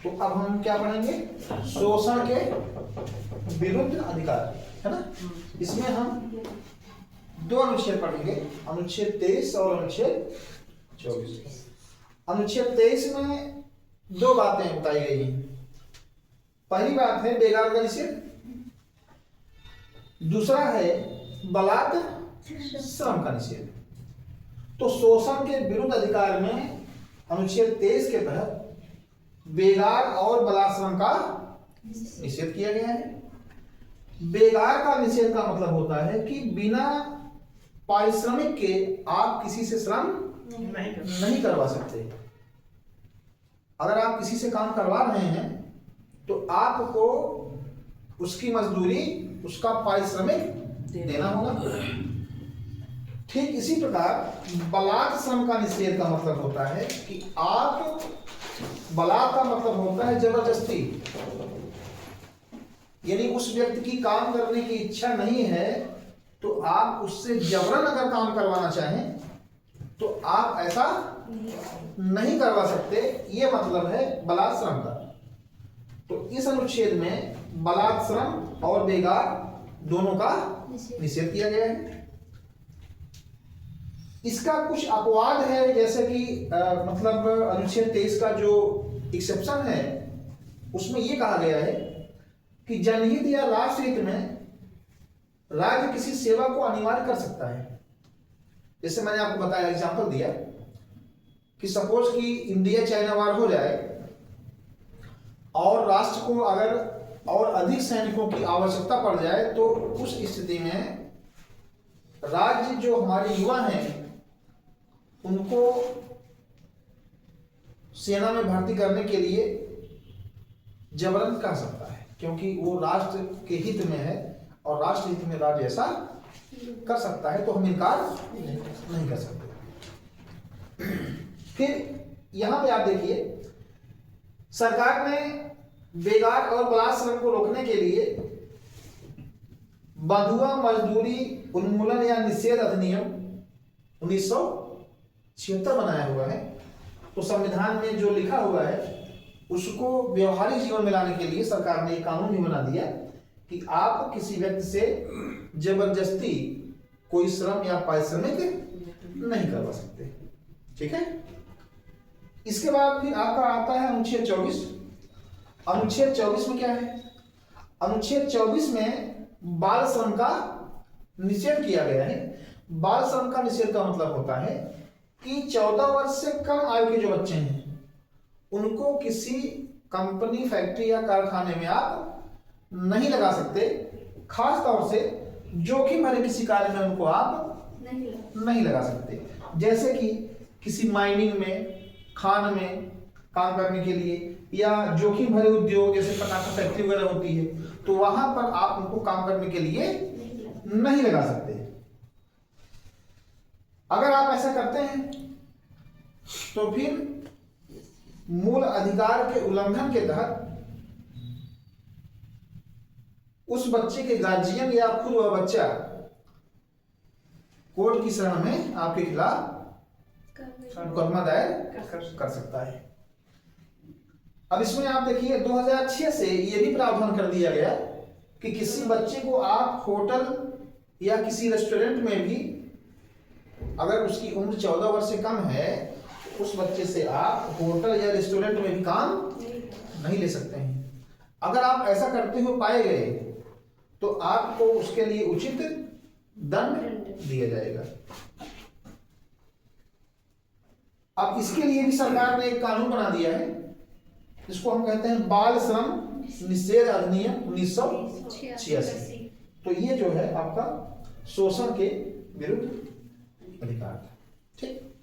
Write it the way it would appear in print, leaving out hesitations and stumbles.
तो अब हम क्या पढ़ेंगे, शोषण के विरुद्ध अधिकार, है ना। इसमें हम दो अनुच्छेद पढ़ेंगे, अनुच्छेद 23 और अनुच्छेद 24। अनुच्छेद 23 में दो बातें बताई गई हैं। पहली बात है बेगार का निषेध, दूसरा है बलात् श्रम का निषेध। तो शोषण के विरुद्ध अधिकार में अनुच्छेद 23 के तहत बेगार और बलाश्रम का निषेध किया गया है। बेगार का निषेध का मतलब होता है कि बिना पारिश्रमिक के आप किसी से श्रम नहीं करवा सकते। अगर आप किसी से काम करवा रहे हैं तो आपको उसकी मजदूरी, उसका पारिश्रमिक देना होगा। ठीक इसी प्रकार बलात् श्रम का निषेध का मतलब होता है कि आप, बलात् का मतलब होता है जबरदस्ती, यानी उस व्यक्ति की काम करने की इच्छा नहीं है तो आप उससे जबरन अगर काम करवाना चाहें तो आप ऐसा नहीं करवा सकते। ये मतलब है बलात् श्रम का। तो इस अनुच्छेद में बलात् श्रम और बेगार दोनों का निषेध किया गया है। इसका कुछ अपवाद है, जैसे कि मतलब अनुच्छेद 23 का जो एक्सेप्शन है उसमें यह कहा गया है कि जनहित या राष्ट्र हित में राज्य किसी सेवा को अनिवार्य कर सकता है। जैसे मैंने आपको बताया, एग्जांपल दिया कि सपोज कि इंडिया चाइना वार हो जाए और राष्ट्र को अगर और अधिक सैनिकों की आवश्यकता पड़ जाए तो उस स्थिति में राज्य जो हमारे युवा हैं उनको सेना में भर्ती करने के लिए जबरन कर सकता है, क्योंकि वो राष्ट्र के हित में है और राष्ट्र हित में राज्य ऐसा कर सकता है, तो हम इनकार नहीं कर सकते। फिर यहां पे आप देखिए, सरकार ने बेगार और बलात् श्रम को रोकने के लिए बंधुआ मजदूरी उन्मूलन या निषेध अधिनियम 1976 बनाया हुआ है। तो संविधान में जो लिखा हुआ है उसको व्यवहारिक जीवन में लाने के लिए सरकार ने एक कानून भी बना दिया कि आप किसी व्यक्ति से जबरदस्ती कोई श्रम या पारिश्रमिक नहीं करवा सकते। ठीक है। इसके बाद फिर आपका आता है अनुच्छेद 24। अनुच्छेद 24 में क्या है? अनुच्छेद 24 में बाल श्रम का निषेध किया गया है। बाल श्रम का निषेध का मतलब होता है कि 14 वर्ष से कम आयु के जो बच्चे हैं उनको किसी कंपनी, फैक्ट्री या कारखाने में आप नहीं लगा सकते। खास तौर से जोखिम भरे किसी कार्य में उनको आप नहीं लगा सकते, जैसे कि किसी माइनिंग में, खान में काम करने के लिए, या जोखिम भरे उद्योग जैसे पटाखा फैक्ट्री वगैरह होती है, तो वहां पर आप उनको काम करने के लिए नहीं लगा सकते। अगर आप ऐसा करते हैं तो फिर मूल अधिकार के उल्लंघन के तहत उस बच्चे के गार्जियन या खुद वह बच्चा कोर्ट की शरण में आपके खिलाफ मुकदमा दायर कर सकता है। अब इसमें आप देखिए 2006 से यह भी प्रावधान कर दिया गया कि किसी बच्चे को आप होटल या किसी रेस्टोरेंट में भी, अगर उसकी उम्र 14 वर्ष से कम है, उस बच्चे से आप होटल या रेस्टोरेंट में भी काम नहीं ले सकते हैं। अगर आप ऐसा करते हुए पाए गए तो आपको उसके लिए उचित दंड दिया जाएगा। अब इसके लिए भी सरकार ने एक कानून बना दिया है जिसको हम कहते हैं बाल श्रम निषेध अधिनियम 1986। तो ये जो है आपका शोषण के विरुद्ध अधिकार। ठीक।